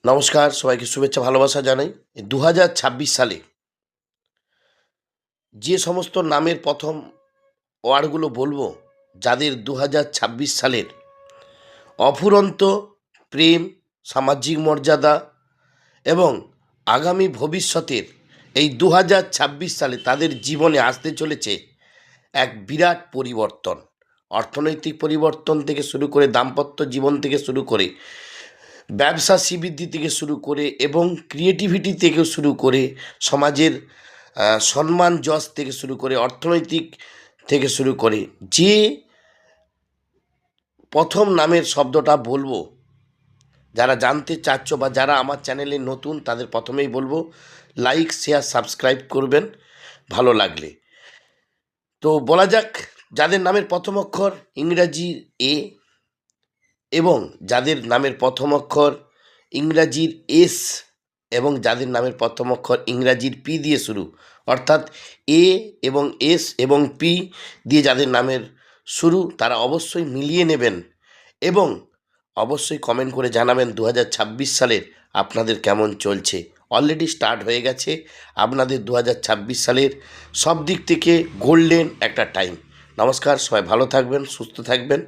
নমস্কার, সবাইকে শুভেচ্ছা ভালোবাসা জানাই। ২০২৬ সালে যে সমস্ত নামের প্রথম ওয়ার্ডগুলো বলবো, যাদের ২০২৬ সালের অফুরন্ত প্রেম, সামাজিক মর্যাদা এবং আগামী ভবিষ্যতের এই ২০২৬ সালে তাদের জীবনে আসতে চলেছে এক বিরাট পরিবর্তন। অর্থনৈতিক পরিবর্তন থেকে শুরু করে, দাম্পত্য জীবন থেকে শুরু করে, ব্যবসা শ্রীবৃদ্ধি থেকে শুরু করে এবং ক্রিয়েটিভিটি থেকে শুরু করে, সমাজের সম্মান যশ থেকে শুরু করে, অর্থনৈতিক থেকে শুরু করে, যে প্রথম নামের শব্দটা বলবো, যারা জানতে চাচ্ছ বা যারা আমার চ্যানেলে নতুন, তাদের প্রথমেই বলবো লাইক, শেয়ার, সাবস্ক্রাইব করবেন ভালো লাগলে। তো বলা যাক, যাদের নামের প্রথম অক্ষর ইংরাজির এ এবং যাদের নামের প্রথম অক্ষর ইংরাজির এস এবং যাদের নামের প্রথম অক্ষর ইংরাজির পি দিয়ে শুরু, অর্থাৎ এ এবং এস এবং পি দিয়ে যাদের নামের শুরু, তারা অবশ্যই মিলিয়ে নেবেন এবং অবশ্যই কমেন্ট করে জানাবেন ২০২৬ সালের আপনাদের কেমন চলছে। অলরেডি স্টার্ট হয়ে গেছে আপনাদের ২০২৬ সালের সব দিক থেকে গোল্ডেন একটা টাইম। নমস্কার, সবাই ভালো থাকবেন, সুস্থ থাকবেন।